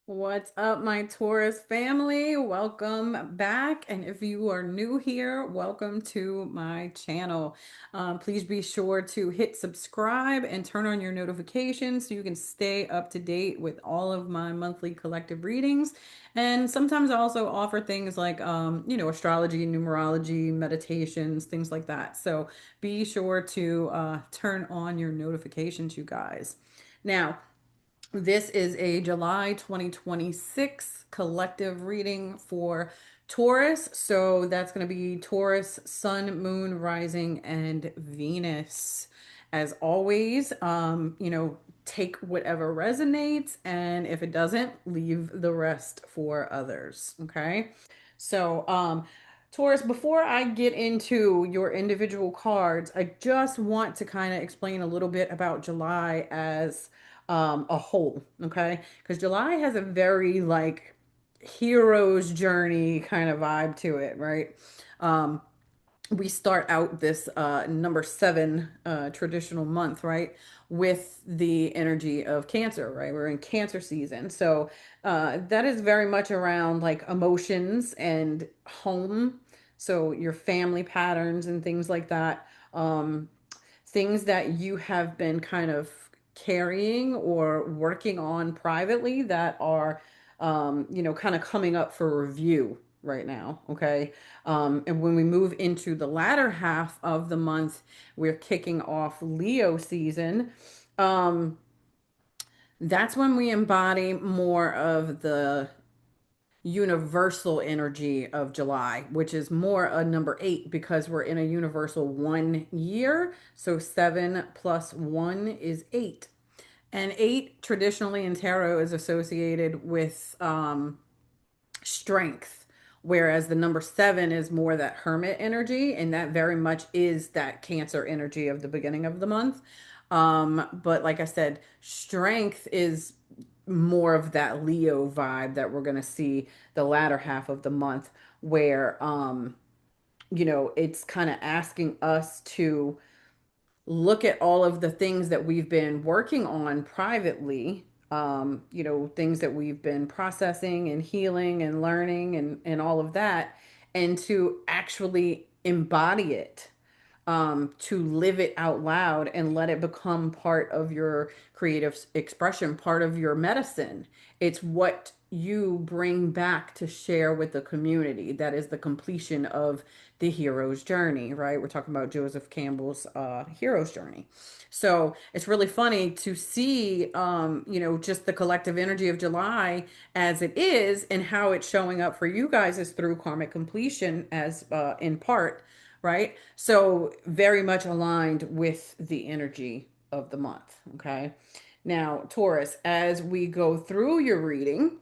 What's up, my Taurus family? Welcome back. And if you are new here, welcome to my channel. Please be sure to hit subscribe and turn on your notifications so you can stay up to date with all of my monthly collective readings. And sometimes I also offer things like, astrology, numerology, meditations, things like that. So be sure to turn on your notifications, you guys. Now, this is a July 2026 collective reading for Taurus. So that's going to be Taurus, Sun, Moon, Rising, and Venus. As always, take whatever resonates, and if it doesn't, leave the rest for others. Okay. So, Taurus, before I get into your individual cards, I just want to kind of explain a little bit about July as a whole, okay? Because July has a very like hero's journey kind of vibe to it, right? Um, we start out this number seven traditional month, right, with the energy of Cancer, right? We're in Cancer season. So that is very much around like emotions and home. So your family patterns and things like that. Things that you have been kind of carrying or working on privately that are, kind of coming up for review right now. Okay. And when we move into the latter half of the month, we're kicking off Leo season. Um, that's when we embody more of the universal energy of July, which is more a number eight because we're in a universal 1 year. So seven plus one is eight. And eight traditionally in tarot is associated with strength, whereas the number seven is more that hermit energy, and that very much is that Cancer energy of the beginning of the month. But like I said, strength is more of that Leo vibe that we're going to see the latter half of the month, where it's kind of asking us to look at all of the things that we've been working on privately, things that we've been processing and healing and learning and all of that, and to actually embody it, to live it out loud and let it become part of your creative expression, part of your medicine. It's what you bring back to share with the community. That is the completion of the hero's journey, right? We're talking about Joseph Campbell's hero's journey. So it's really funny to see, just the collective energy of July as it is and how it's showing up for you guys is through karmic completion as in part, right? So very much aligned with the energy of the month. Okay. Now, Taurus, as we go through your reading,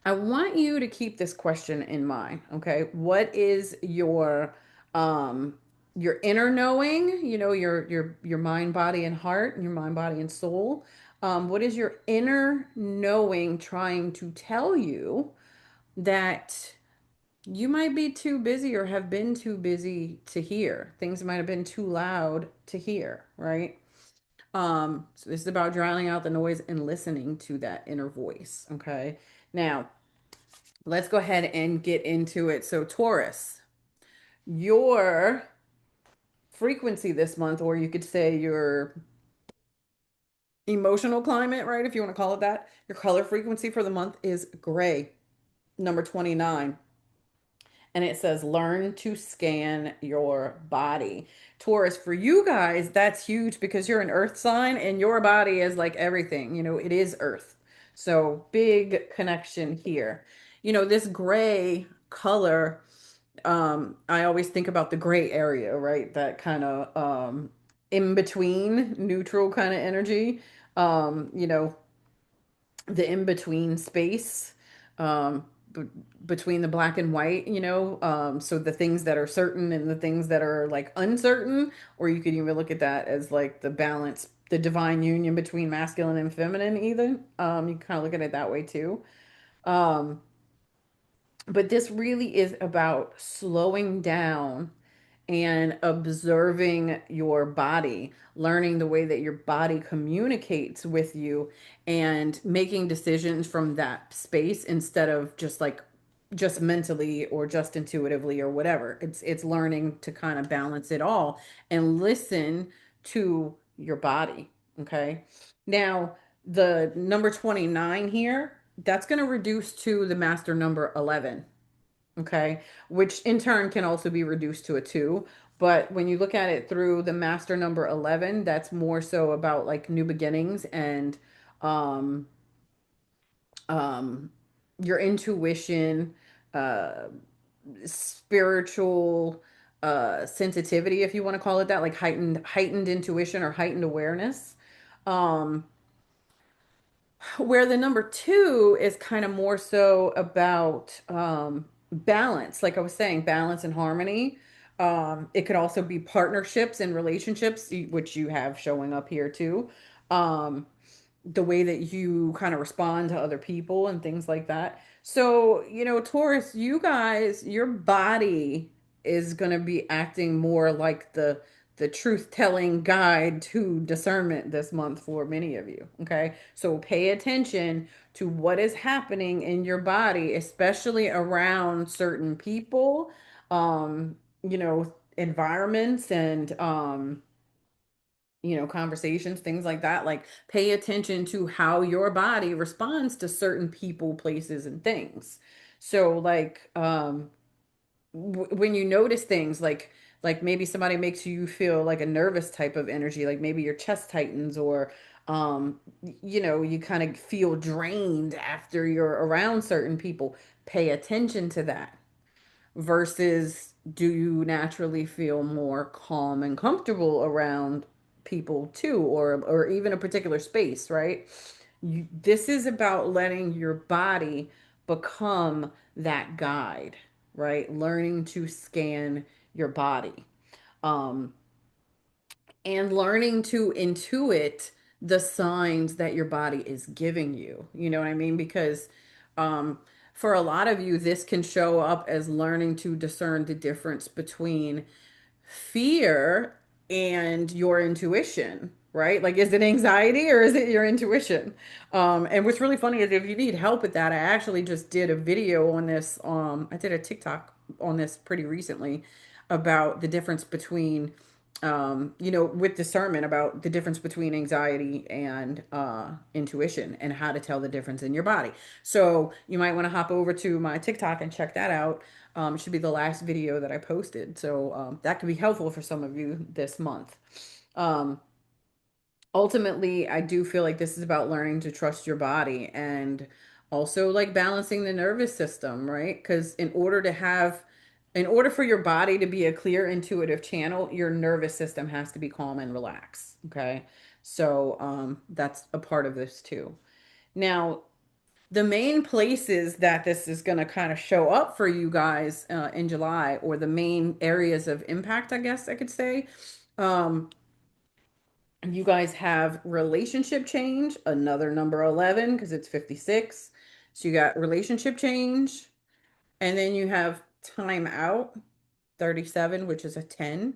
I want you to keep this question in mind. Okay. What is your inner knowing, your mind, body, and heart, and your mind, body, and soul? What is your inner knowing trying to tell you that you might be too busy or have been too busy to hear? Things might have been too loud to hear, right? So this is about drowning out the noise and listening to that inner voice. Okay. Now, let's go ahead and get into it. So, Taurus, your frequency this month, or you could say your emotional climate, right? If you want to call it that, your color frequency for the month is gray, number 29. And it says learn to scan your body. Taurus, for you guys, that's huge because you're an earth sign and your body is like everything, it is earth. So big connection here. This gray color, I always think about the gray area, right? That kind of in between neutral kind of energy. You know, the in between space, b between the black and white, so the things that are certain and the things that are like uncertain, or you could even look at that as like the balance, the divine union between masculine and feminine, either. You can kind of look at it that way too. Um, but this really is about slowing down and observing your body, learning the way that your body communicates with you, and making decisions from that space instead of just mentally or just intuitively or whatever. It's learning to kind of balance it all and listen to your body. Okay. Now, the number 29 here, that's going to reduce to the master number 11. Okay, which in turn can also be reduced to a two. But when you look at it through the master number 11, that's more so about like new beginnings and um, um, your intuition, uh, spiritual sensitivity, if you want to call it that, like heightened intuition or heightened awareness. Um, where the number two is kind of more so about balance, like I was saying, balance and harmony. It could also be partnerships and relationships, which you have showing up here too. Um, the way that you kind of respond to other people and things like that. So, Taurus, you guys, your body is going to be acting more like the truth-telling guide to discernment this month for many of you, okay? So pay attention to what is happening in your body, especially around certain people, environments and conversations, things like that. Like, pay attention to how your body responds to certain people, places, and things. So, like, when you notice things like maybe somebody makes you feel like a nervous type of energy, like maybe your chest tightens or you kind of feel drained after you're around certain people, pay attention to that versus do you naturally feel more calm and comfortable around people too, or even a particular space, right? This is about letting your body become that guide, right? Learning to scan your body. Um, and learning to intuit the signs that your body is giving you. You know what I mean? Because um, for a lot of you, this can show up as learning to discern the difference between fear and your intuition, right? Like, is it anxiety or is it your intuition? And what's really funny is if you need help with that, I actually just did a video on this. I did a TikTok on this pretty recently about the difference between, with discernment, about the difference between anxiety and intuition and how to tell the difference in your body. So you might want to hop over to my TikTok and check that out. It should be the last video that I posted. So that could be helpful for some of you this month. Um, Ultimately, I do feel like this is about learning to trust your body and also like balancing the nervous system, right? Because in order for your body to be a clear, intuitive channel, your nervous system has to be calm and relaxed. Okay. So that's a part of this too. Now, the main places that this is going to kind of show up for you guys in July, or the main areas of impact, I guess I could say. Um, you guys have relationship change, another number 11 because it's 56. So you got relationship change, and then you have time out, 37, which is a 10.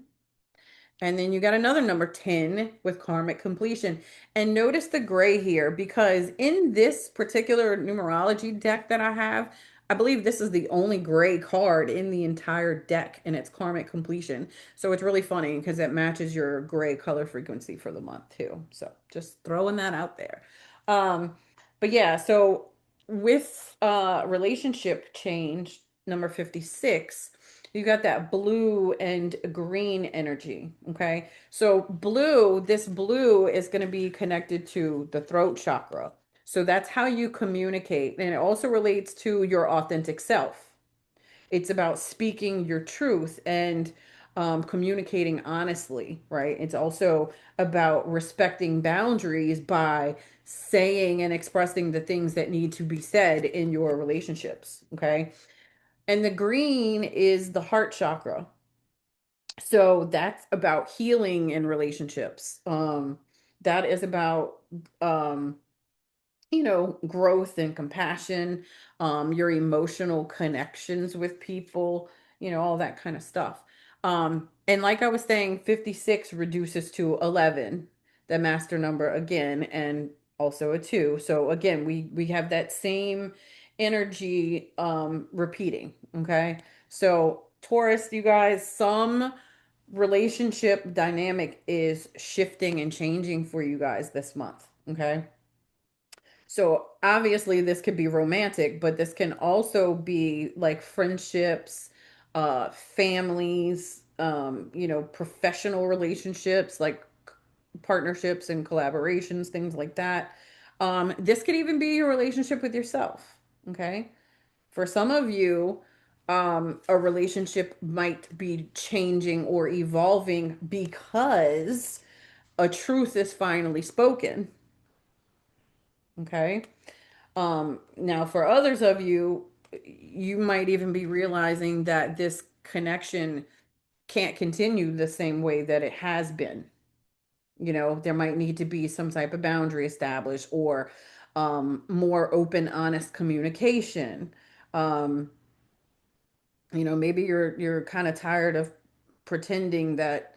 And then you got another number 10 with karmic completion. And notice the gray here because in this particular numerology deck that I have, I believe this is the only gray card in the entire deck and it's karmic completion. So it's really funny because it matches your gray color frequency for the month too. So just throwing that out there. Um, but yeah, so with relationship change, number 56, you got that blue and green energy. Okay. So this blue is going to be connected to the throat chakra. So that's how you communicate. And it also relates to your authentic self. It's about speaking your truth and communicating honestly, right? It's also about respecting boundaries by saying and expressing the things that need to be said in your relationships. Okay. And the green is the heart chakra. So that's about healing in relationships. That is about um, growth and compassion, your emotional connections with people, all that kind of stuff. And like I was saying, 56 reduces to 11, the master number again, and also a 2. So again, we have that same energy repeating, okay? So Taurus, you guys, some relationship dynamic is shifting and changing for you guys this month, okay? So obviously this could be romantic, but this can also be like friendships, families, professional relationships, like partnerships and collaborations, things like that. This could even be your relationship with yourself. Okay. For some of you, a relationship might be changing or evolving because a truth is finally spoken. Okay. Now, for others of you, you might even be realizing that this connection can't continue the same way that it has been. There might need to be some type of boundary established or more open, honest communication. Um, maybe you're kind of tired of pretending that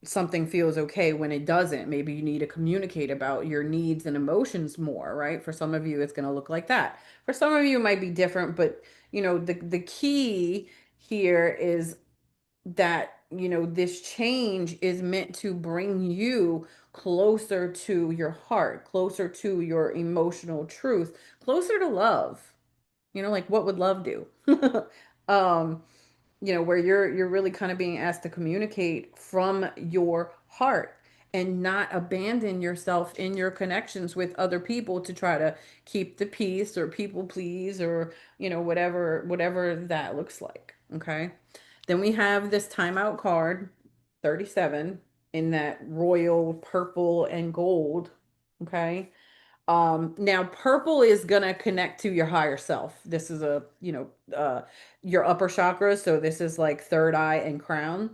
something feels okay when it doesn't. Maybe you need to communicate about your needs and emotions more, right? For some of you, it's going to look like that. For some of you, it might be different, but the key here is that, this change is meant to bring you closer to your heart, closer to your emotional truth, closer to love. Like what would love do? um, where you're really kind of being asked to communicate from your heart and not abandon yourself in your connections with other people to try to keep the peace or people please or whatever that looks like. Okay. Then we have this timeout card, 37, in that royal purple and gold. Okay. Now purple is gonna connect to your higher self. This is your upper chakra. So this is like third eye and crown.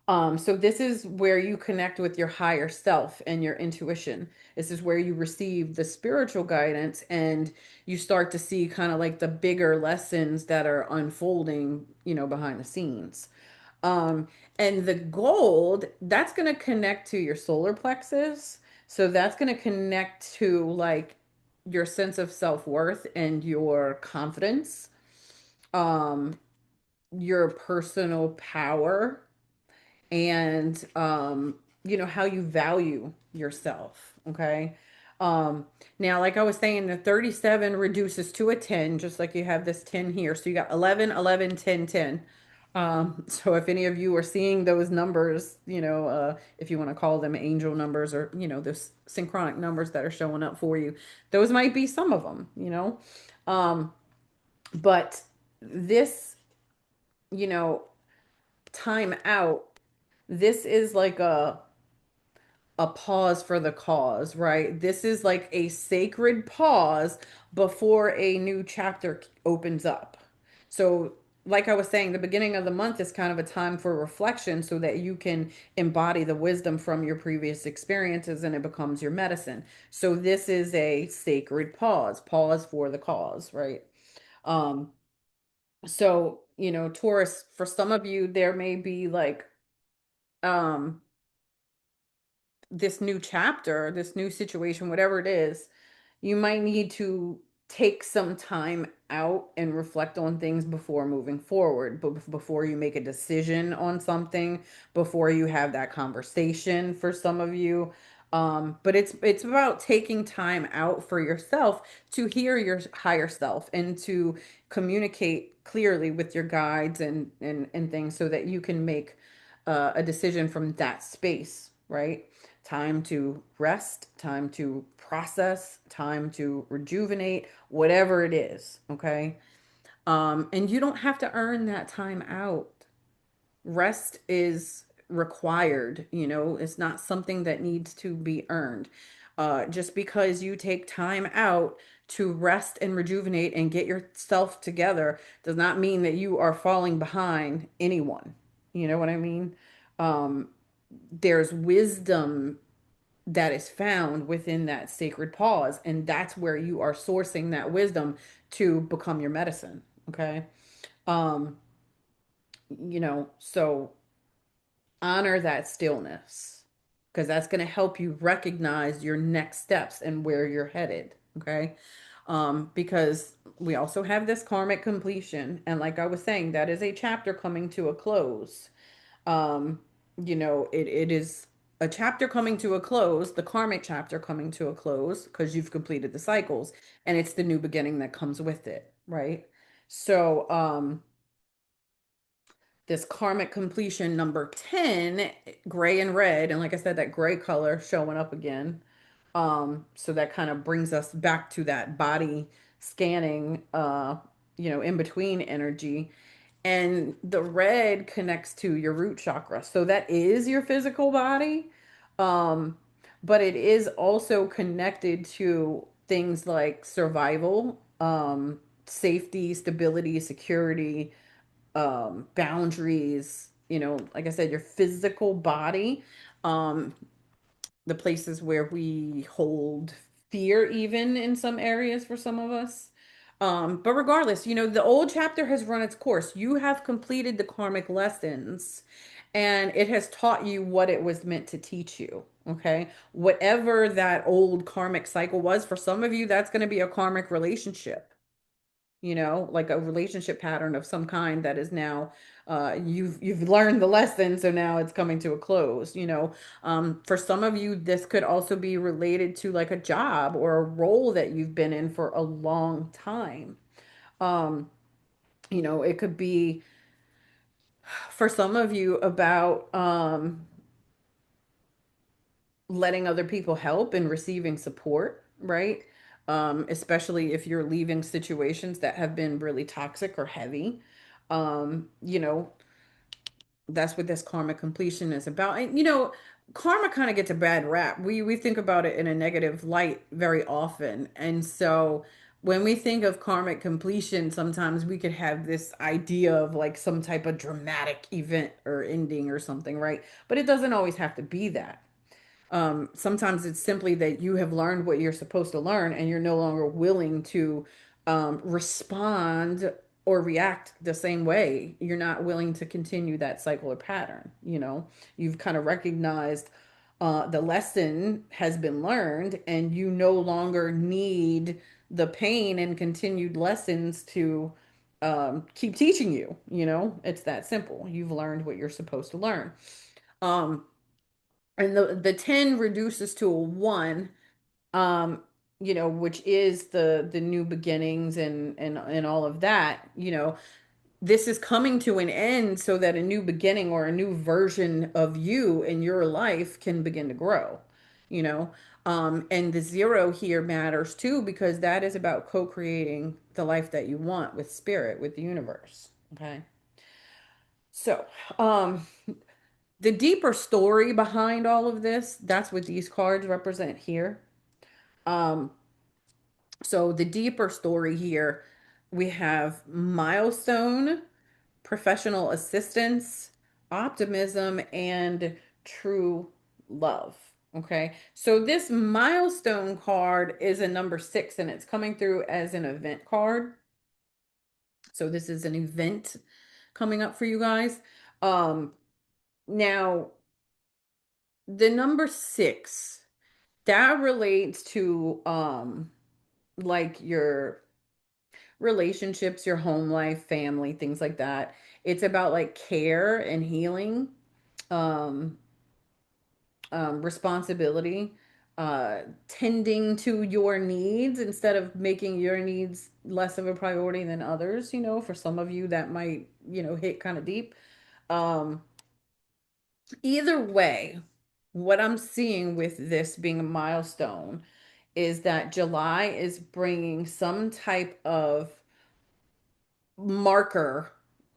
So this is where you connect with your higher self and your intuition. This is where you receive the spiritual guidance and you start to see kind of like the bigger lessons that are unfolding, behind the scenes. Um, and the gold, that's going to connect to your solar plexus. So that's going to connect to like your sense of self-worth and your confidence, um, your personal power, and how you value yourself. Okay. Now, like I was saying, the 37 reduces to a 10, just like you have this 10 here. So you got 11, 11, 10, 10. So if any of you are seeing those numbers, if you want to call them angel numbers or, those synchronic numbers that are showing up for you, those might be some of them. Um, but this, you know, time out, this is like a pause for the cause, right? This is like a sacred pause before a new chapter opens up. So, like I was saying, the beginning of the month is kind of a time for reflection so that you can embody the wisdom from your previous experiences and it becomes your medicine. So, this is a sacred pause, pause for the cause, right? Um, so, Taurus, for some of you, there may be like, um, this new chapter, this new situation, whatever it is, you might need to take some time out and reflect on things before moving forward, but before you make a decision on something, before you have that conversation for some of you. But it's about taking time out for yourself to hear your higher self and to communicate clearly with your guides and things so that you can make a decision from that space, right? Time to rest, time to process, time to rejuvenate, whatever it is, okay? And you don't have to earn that time out. Rest is required, it's not something that needs to be earned. Just because you take time out to rest and rejuvenate and get yourself together does not mean that you are falling behind anyone. You know what I mean? Um, there's wisdom that is found within that sacred pause, and that's where you are sourcing that wisdom to become your medicine. Okay. um So honor that stillness because that's going to help you recognize your next steps and where you're headed. Okay. Because we also have this karmic completion. And like I was saying, that is a chapter coming to a close. Um, it is a chapter coming to a close, the karmic chapter coming to a close because you've completed the cycles and it's the new beginning that comes with it, right? So, this karmic completion number 10, gray and red, and like I said, that gray color showing up again. So that kind of brings us back to that body scanning, in between energy. And the red connects to your root chakra. So that is your physical body. Um, but it is also connected to things like survival, safety, stability, security, boundaries, like I said, your physical body, um, the places where we hold fear, even in some areas for some of us. But regardless, the old chapter has run its course. You have completed the karmic lessons and it has taught you what it was meant to teach you. Okay. Whatever that old karmic cycle was, for some of you, that's going to be a karmic relationship, like a relationship pattern of some kind that is now you've learned the lesson, so now it's coming to a close. For some of you this could also be related to like a job or a role that you've been in for a long time. um it could be for some of you about letting other people help and receiving support, right? Especially if you're leaving situations that have been really toxic or heavy. Um, you know, that's what this karma completion is about. And karma kind of gets a bad rap. We think about it in a negative light very often. And so when we think of karmic completion, sometimes we could have this idea of like some type of dramatic event or ending or something, right? But it doesn't always have to be that. Sometimes it's simply that you have learned what you're supposed to learn and you're no longer willing to respond or react the same way. You're not willing to continue that cycle or pattern. You've kind of recognized the lesson has been learned and you no longer need the pain and continued lessons to keep teaching you. It's that simple. You've learned what you're supposed to learn. Um, and the 10 reduces to a 1, um which is the new beginnings and all of that. This is coming to an end so that a new beginning or a new version of you in your life can begin to grow. you know and the 0 here matters too because that is about co-creating the life that you want with spirit, with the universe. Okay. So the deeper story behind all of this, that's what these cards represent here. Um, so the deeper story here, we have milestone, professional assistance, optimism, and true love. Okay. So this milestone card is a number 6 and it's coming through as an event card. So this is an event coming up for you guys. Um, Now the number 6, that relates to like your relationships, your home life, family, things like that. It's about like care and healing, um responsibility, tending to your needs instead of making your needs less of a priority than others. For some of you that might, hit kind of deep. um Either way, what I'm seeing with this being a milestone is that July is bringing some type of marker.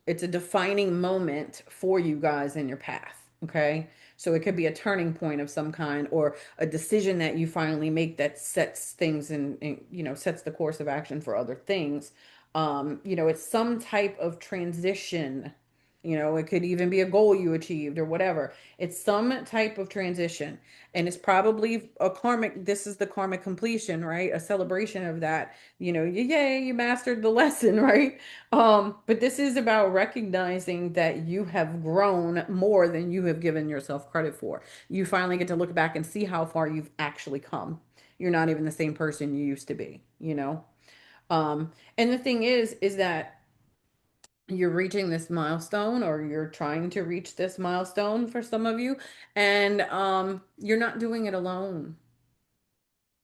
It's a defining moment for you guys in your path. Okay. So it could be a turning point of some kind or a decision that you finally make that sets things sets the course of action for other things. It's some type of transition It could even be a goal you achieved or whatever. It's some type of transition. And it's probably a karmic, this is the karmic completion, right? A celebration of that. Yay, you mastered the lesson, right? But this is about recognizing that you have grown more than you have given yourself credit for. You finally get to look back and see how far you've actually come. You're not even the same person you used to be. And the thing is that you're reaching this milestone, or you're trying to reach this milestone for some of you, and you're not doing it alone.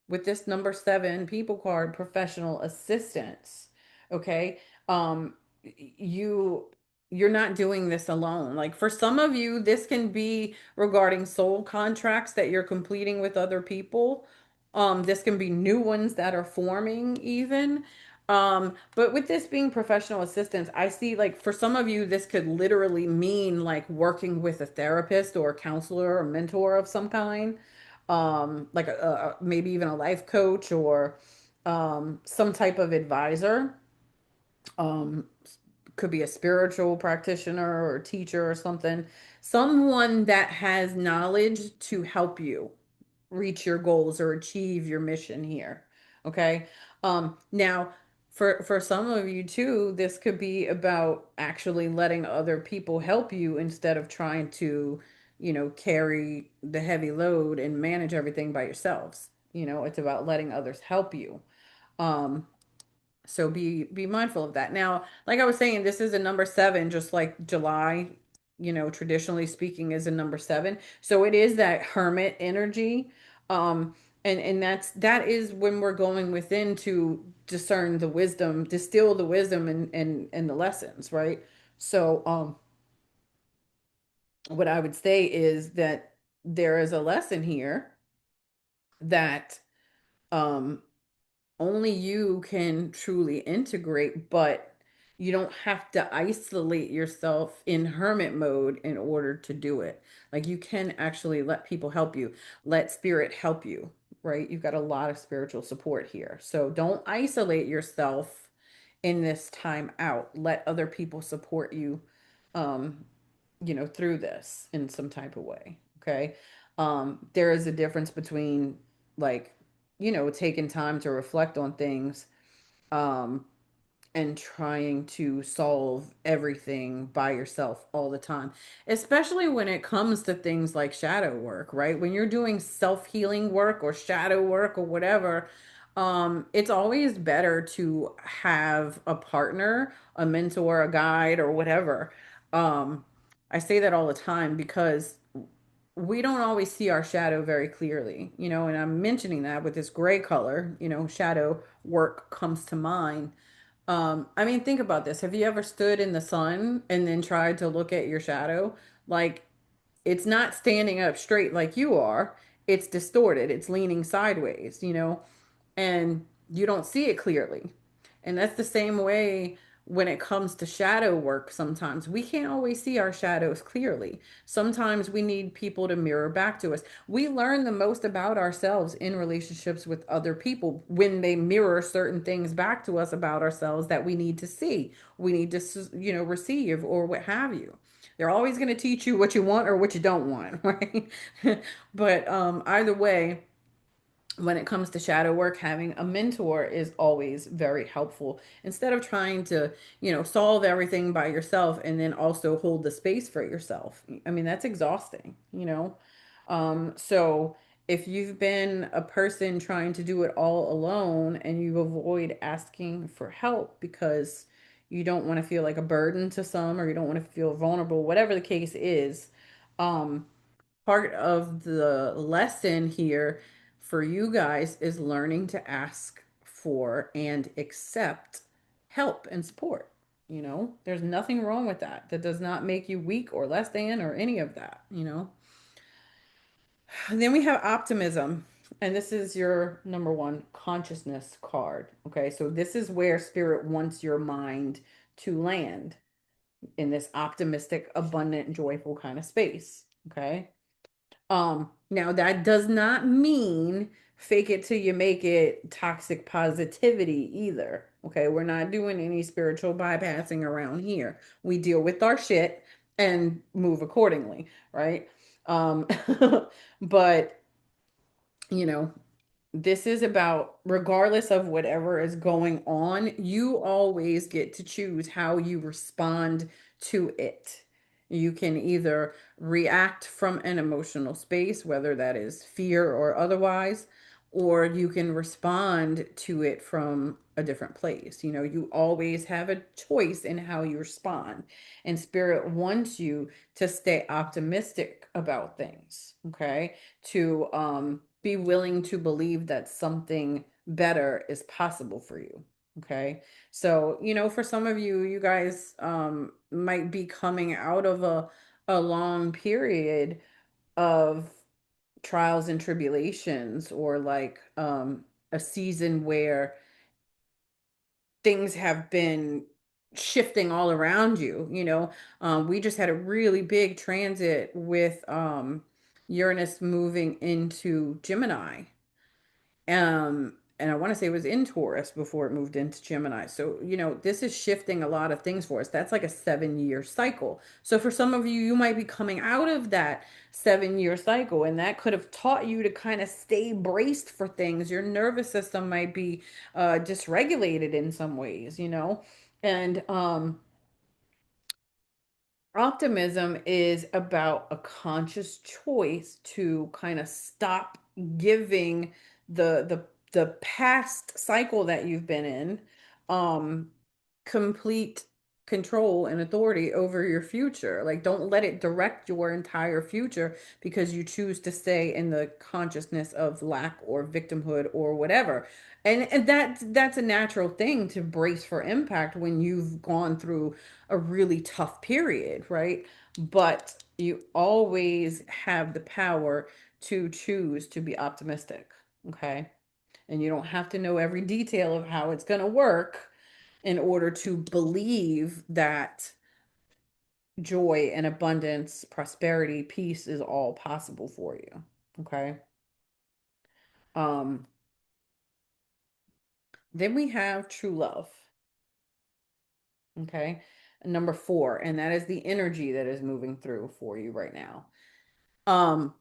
With this number seven people card, professional assistance. Okay. um you you're not doing this alone. Like, for some of you, this can be regarding soul contracts that you're completing with other people. This can be new ones that are forming even. But with this being professional assistance, I see, like, for some of you, this could literally mean like working with a therapist or a counselor or mentor of some kind, like maybe even a life coach, or some type of advisor. Um, could be a spiritual practitioner or teacher or something. Someone that has knowledge to help you reach your goals or achieve your mission here. Okay. Now, for some of you too, this could be about actually letting other people help you instead of trying to, carry the heavy load and manage everything by yourselves. It's about letting others help you. Um, so be mindful of that. Now, like I was saying, this is a number seven, just like July, traditionally speaking, is a number seven. So it is that hermit energy. And that is when we're going within to discern the wisdom, distill the wisdom and the lessons, right? So what I would say is that there is a lesson here that um only you can truly integrate, but you don't have to isolate yourself in hermit mode in order to do it. Like, you can actually let people help you, let spirit help you, right? You've got a lot of spiritual support here. So don't isolate yourself in this time out. Let other people support you, um, through this in some type of way. Okay. There is a difference between, like, taking time to reflect on things, um, and trying to solve everything by yourself all the time, especially when it comes to things like shadow work, right? When you're doing self-healing work or shadow work or whatever, it's always better to have a partner, a mentor, a guide, or whatever. Um, I say that all the time because we don't always see our shadow very clearly, and I'm mentioning that with this gray color, shadow work comes to mind. I mean, think about this. Have you ever stood in the sun and then tried to look at your shadow? Like, it's not standing up straight like you are. It's distorted. It's leaning sideways, and you don't see it clearly. And that's the same way when it comes to shadow work. Sometimes we can't always see our shadows clearly. Sometimes we need people to mirror back to us. We learn the most about ourselves in relationships with other people when they mirror certain things back to us about ourselves that we need to see, we need to, receive, or what have you. They're always going to teach you what you want or what you don't want, right? But either way, when it comes to shadow work, having a mentor is always very helpful, instead of trying to, solve everything by yourself and then also hold the space for yourself. I mean, that's exhausting. So if you've been a person trying to do it all alone and you avoid asking for help because you don't want to feel like a burden to some, or you don't want to feel vulnerable, whatever the case is, um part of the lesson here for you guys is learning to ask for and accept help and support. There's nothing wrong with that. That does not make you weak or less than or any of that. Then we have optimism. And this is your number one consciousness card. Okay. So this is where spirit wants your mind to land, in this optimistic, abundant, joyful kind of space. Okay. Now that does not mean fake it till you make it toxic positivity either. Okay, we're not doing any spiritual bypassing around here. We deal with our shit and move accordingly, right? Um, but you know, this is about, regardless of whatever is going on, you always get to choose how you respond to it. You can either react from an emotional space, whether that is fear or otherwise, or you can respond to it from a different place. You always have a choice in how you respond. And spirit wants you to stay optimistic about things, okay? To be willing to believe that something better is possible for you. Okay. So, for some of you, you guys might be coming out of a long period of trials and tribulations, or like a season where things have been shifting all around you. We just had a really big transit with Uranus moving into Gemini, and I want to say it was in Taurus before it moved into Gemini. So, this is shifting a lot of things for us. That's like a 7-year cycle. So for some of you, you might be coming out of that 7-year cycle, and that could have taught you to kind of stay braced for things. Your nervous system might be dysregulated in some ways. And optimism is about a conscious choice to kind of stop giving the past cycle that you've been in um complete control and authority over your future. Like, don't let it direct your entire future because you choose to stay in the consciousness of lack or victimhood or whatever. And that's a natural thing to brace for impact when you've gone through a really tough period, right? But you always have the power to choose to be optimistic, okay? And you don't have to know every detail of how it's going to work in order to believe that joy and abundance, prosperity, peace is all possible for you, okay? Um, then we have true love, okay? Number 4, and that is the energy that is moving through for you right now.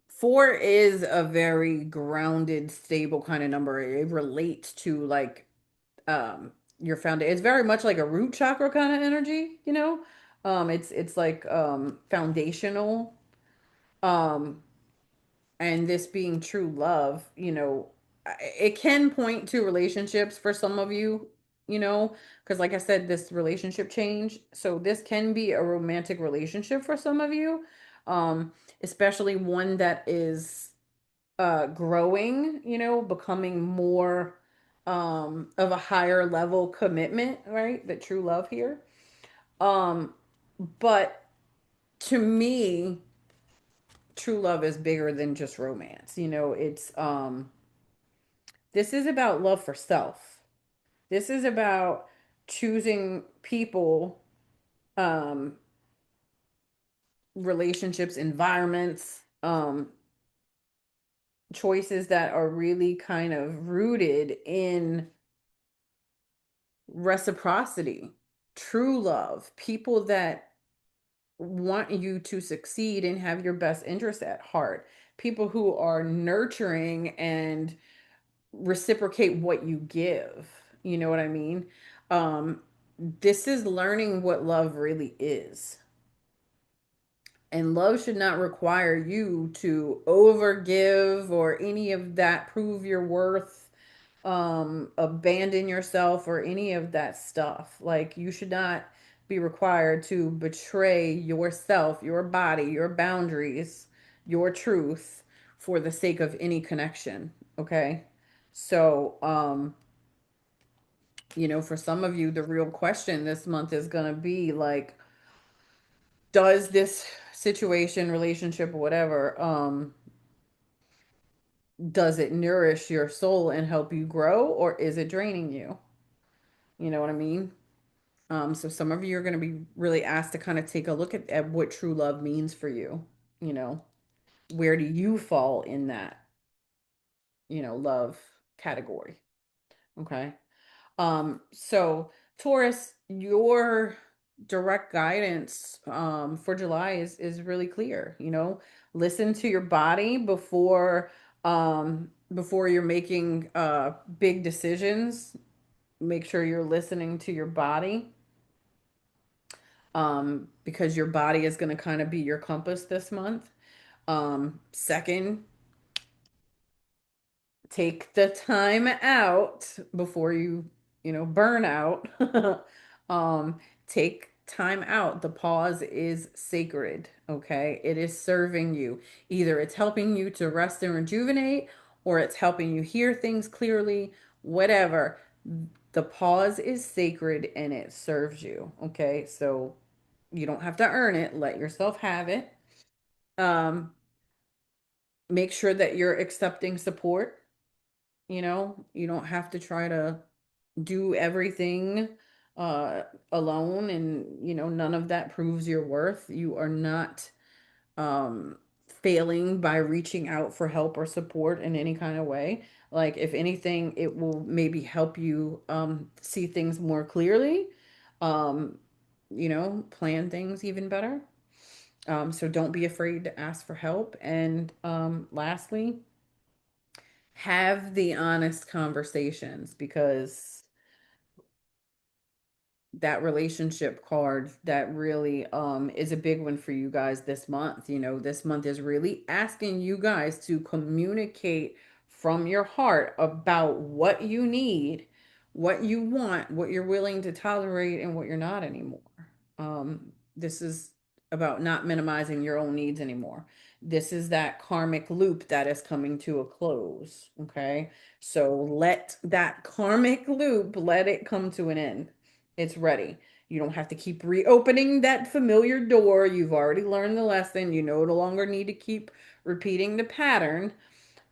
4 is a very grounded, stable kind of number. It relates to like your foundation. It's very much like a root chakra kind of energy. It's like foundational. Um, and this being true love, it can point to relationships for some of you, because like I said, this relationship change. So this can be a romantic relationship for some of you, um, especially one that is growing, becoming more of a higher level commitment, right? The true love here. Um, but to me, true love is bigger than just romance. It's this is about love for self. This is about choosing people, um, relationships, environments, choices that are really kind of rooted in reciprocity, true love, people that want you to succeed and have your best interest at heart, people who are nurturing and reciprocate what you give. You know what I mean? Um, this is learning what love really is. And love should not require you to overgive or any of that, prove your worth, abandon yourself, or any of that stuff. Like, you should not be required to betray yourself, your body, your boundaries, your truth for the sake of any connection. Okay. So, for some of you, the real question this month is going to be like, does this situation, relationship, whatever, does it nourish your soul and help you grow, or is it draining you? You know what I mean? So some of you are going to be really asked to kind of take a look at what true love means for you. You know, where do you fall in that? love category. Okay. So Taurus, your direct guidance for July is really clear. Listen to your body before you're making big decisions. Make sure you're listening to your body, because your body is going to kind of be your compass this month. Second, take the time out before you burn out. um Take time out. The pause is sacred. Okay, it is serving you. Either it's helping you to rest and rejuvenate, or it's helping you hear things clearly. Whatever, the pause is sacred and it serves you. Okay, so you don't have to earn it. Let yourself have it. um Make sure that you're accepting support. You don't have to try to do everything uh alone, and none of that proves your worth. You are not um failing by reaching out for help or support in any kind of way. Like, if anything, it will maybe help you see things more clearly, um plan things even better. So don't be afraid to ask for help. And lastly, have the honest conversations, because that relationship card, that really is a big one for you guys this month. This month is really asking you guys to communicate from your heart about what you need, what you want, what you're willing to tolerate, and what you're not anymore. This is about not minimizing your own needs anymore. This is that karmic loop that is coming to a close. Okay, so let that karmic loop, let it come to an end. It's ready. You don't have to keep reopening that familiar door. You've already learned the lesson. You no longer need to keep repeating the pattern.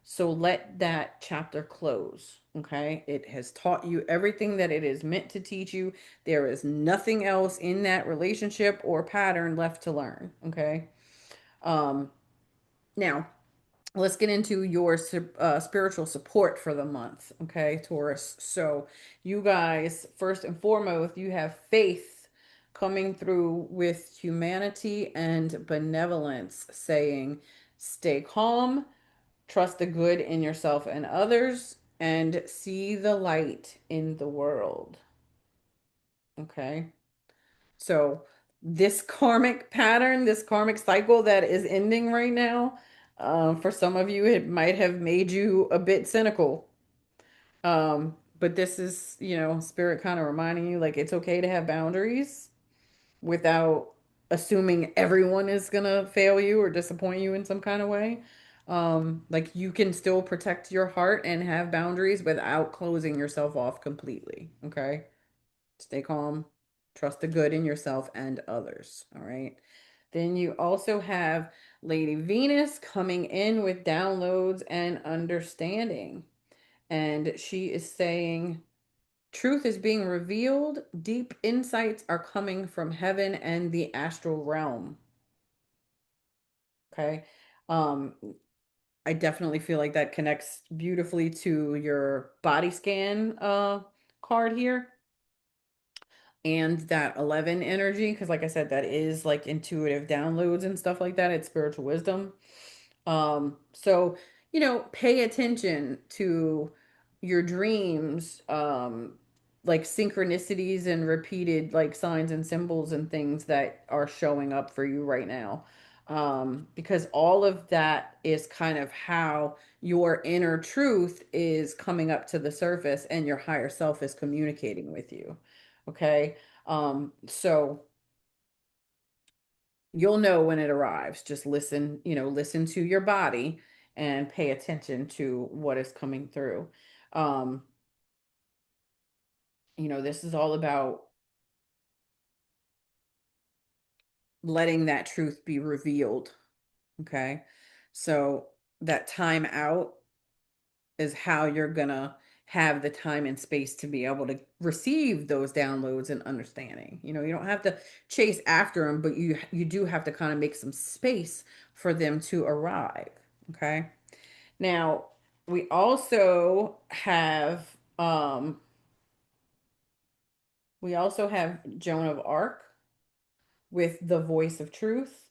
So let that chapter close. Okay. It has taught you everything that it is meant to teach you. There is nothing else in that relationship or pattern left to learn. Okay. Um, Now, let's get into your spiritual support for the month. Okay, Taurus. So you guys, first and foremost, you have faith coming through with humanity and benevolence, saying stay calm, trust the good in yourself and others, and see the light in the world. Okay, so this karmic pattern, this karmic cycle that is ending right now, for some of you, it might have made you a bit cynical. But this is, spirit kind of reminding you, like, it's okay to have boundaries without assuming everyone is gonna fail you or disappoint you in some kind of way. Like, you can still protect your heart and have boundaries without closing yourself off completely. Okay. Stay calm, trust the good in yourself and others. All right. Then you also have Lady Venus coming in with downloads and understanding. And she is saying, truth is being revealed. Deep insights are coming from heaven and the astral realm. Okay. Um, I definitely feel like that connects beautifully to your body scan card here, and that 11 energy, because like I said, that is like intuitive downloads and stuff like that. It's spiritual wisdom. So pay attention to your dreams, like synchronicities and repeated like signs and symbols and things that are showing up for you right now. Because all of that is kind of how your inner truth is coming up to the surface and your higher self is communicating with you. Okay. So you'll know when it arrives. Just listen, listen to your body and pay attention to what is coming through. Um, this is all about letting that truth be revealed. Okay. So that time out is how you're gonna have the time and space to be able to receive those downloads and understanding. You don't have to chase after them, but you do have to kind of make some space for them to arrive. Okay. Now, We also have um we also have Joan of Arc with the voice of truth,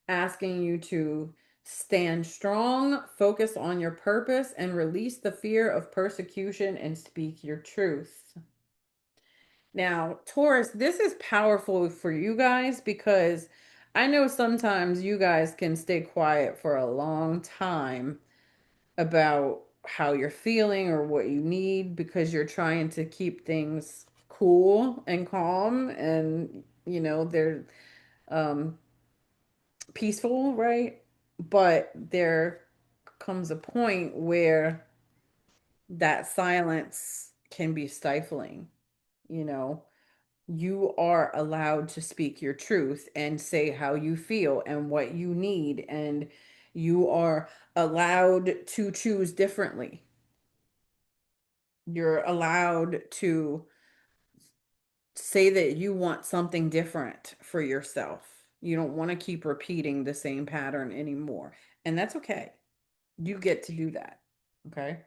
asking you to stand strong, focus on your purpose, and release the fear of persecution and speak your truth. Now, Taurus, this is powerful for you guys because I know sometimes you guys can stay quiet for a long time about how you're feeling or what you need because you're trying to keep things cool and calm and they're um peaceful, right? But there comes a point where that silence can be stifling, you know. You are allowed to speak your truth and say how you feel and what you need, and you are allowed to choose differently. You're allowed to say that you want something different for yourself. You don't want to keep repeating the same pattern anymore. And that's okay. You get to do that. Okay.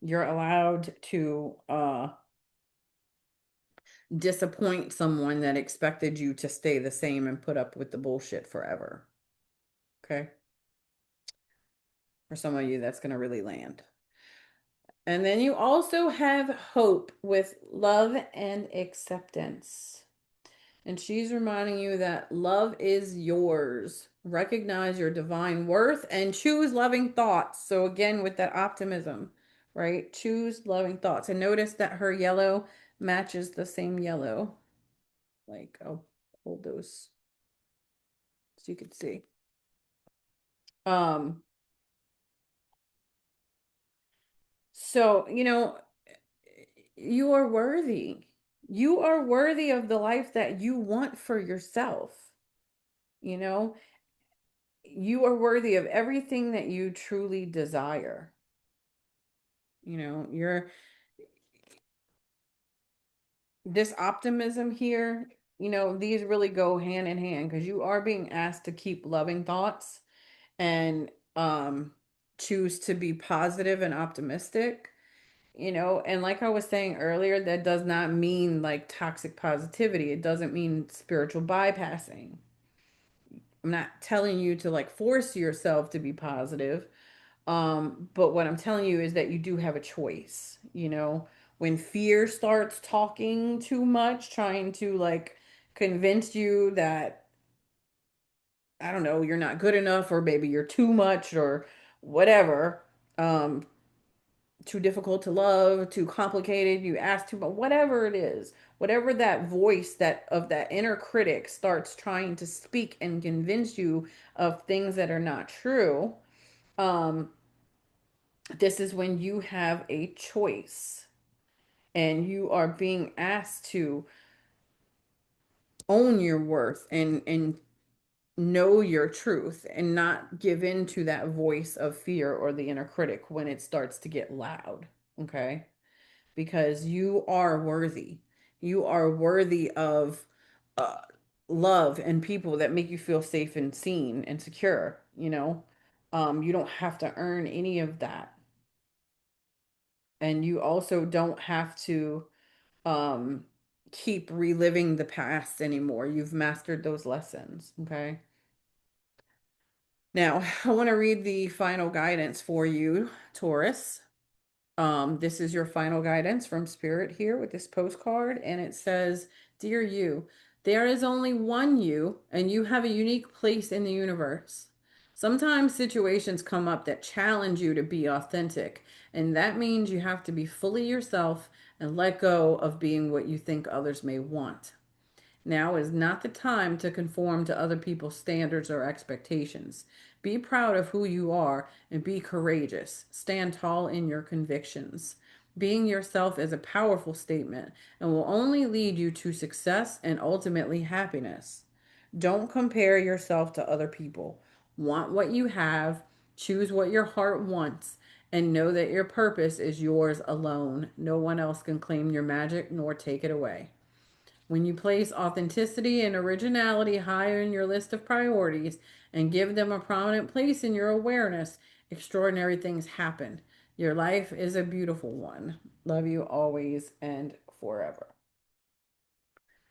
You're allowed to disappoint someone that expected you to stay the same and put up with the bullshit forever. Okay. For some of you, that's going to really land. And then you also have hope with love and acceptance. And she's reminding you that love is yours. Recognize your divine worth and choose loving thoughts. So, again, with that optimism, right? Choose loving thoughts. And notice that her yellow matches the same yellow. Like, I'll hold those so you can see. Um, so, you are worthy. You are worthy of the life that you want for yourself. You know, you are worthy of everything that you truly desire. You're this optimism here, these really go hand in hand because you are being asked to keep loving thoughts and choose to be positive and optimistic. And like I was saying earlier, that does not mean like toxic positivity. It doesn't mean spiritual bypassing. I'm not telling you to like force yourself to be positive. But what I'm telling you is that you do have a choice. When fear starts talking too much, trying to like convince you that, I don't know, you're not good enough, or maybe you're too much, or whatever, um, too difficult to love, too complicated, you ask too much, whatever it is, whatever that voice that of that inner critic starts trying to speak and convince you of things that are not true. um, this is when you have a choice and you are being asked to own your worth and know your truth and not give in to that voice of fear or the inner critic when it starts to get loud. Okay, because you are worthy. You are worthy of uh, love and people that make you feel safe and seen and secure. You don't have to earn any of that, and you also don't have to um keep reliving the past anymore. You've mastered those lessons. Okay. Now, I want to read the final guidance for you, Taurus. This is your final guidance from Spirit here with this postcard, and it says, "Dear you, there is only one you, and you have a unique place in the universe. Sometimes situations come up that challenge you to be authentic, and that means you have to be fully yourself and let go of being what you think others may want. Now is not the time to conform to other people's standards or expectations. Be proud of who you are and be courageous. Stand tall in your convictions. Being yourself is a powerful statement and will only lead you to success and ultimately happiness. Don't compare yourself to other people. Want what you have, choose what your heart wants, and know that your purpose is yours alone. No one else can claim your magic nor take it away. When you place authenticity and originality higher in your list of priorities and give them a prominent place in your awareness, extraordinary things happen. Your life is a beautiful one. Love you always and forever.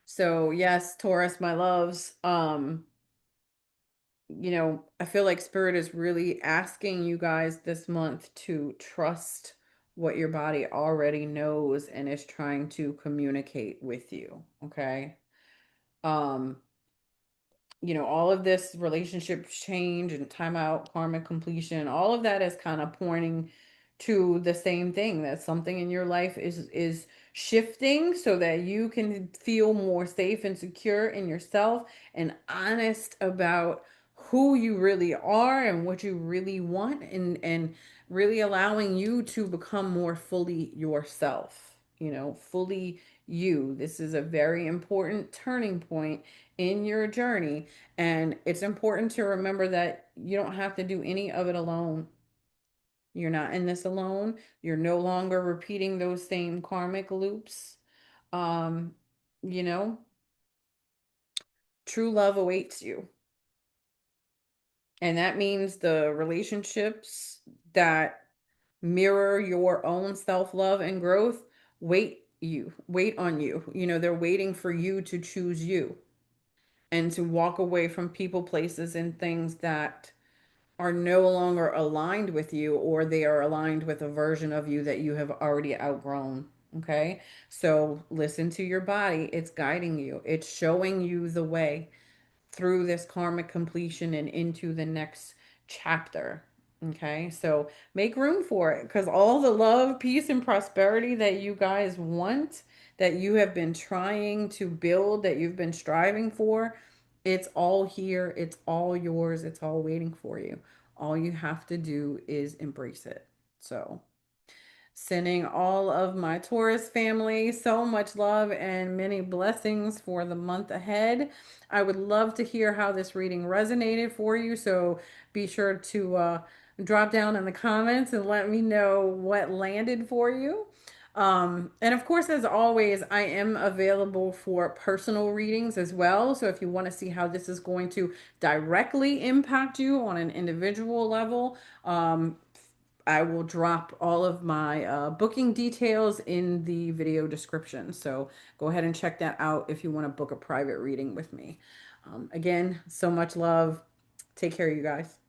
So, yes, Taurus, my loves, I feel like Spirit is really asking you guys this month to trust what your body already knows and is trying to communicate with you, okay? Um, all of this relationship change and timeout, karmic completion, all of that is kind of pointing to the same thing, that something in your life is shifting so that you can feel more safe and secure in yourself and honest about who you really are and what you really want, and really allowing you to become more fully yourself, fully you. This is a very important turning point in your journey. And it's important to remember that you don't have to do any of it alone. You're not in this alone. You're no longer repeating those same karmic loops. Um, you know, True love awaits you. And that means the relationships that mirror your own self-love and growth wait on you. They're waiting for you to choose you and to walk away from people, places, and things that are no longer aligned with you, or they are aligned with a version of you that you have already outgrown. Okay. So listen to your body. It's guiding you, it's showing you the way through this karmic completion and into the next chapter. Okay. So make room for it, because all the love, peace, and prosperity that you guys want, that you have been trying to build, that you've been striving for, it's all here. It's all yours. It's all waiting for you. All you have to do is embrace it. So, sending all of my Taurus family so much love and many blessings for the month ahead. I would love to hear how this reading resonated for you. So be sure to drop down in the comments and let me know what landed for you. And of course, as always, I am available for personal readings as well. So if you want to see how this is going to directly impact you on an individual level, I will drop all of my booking details in the video description. So go ahead and check that out if you want to book a private reading with me. Again, so much love. Take care, you guys.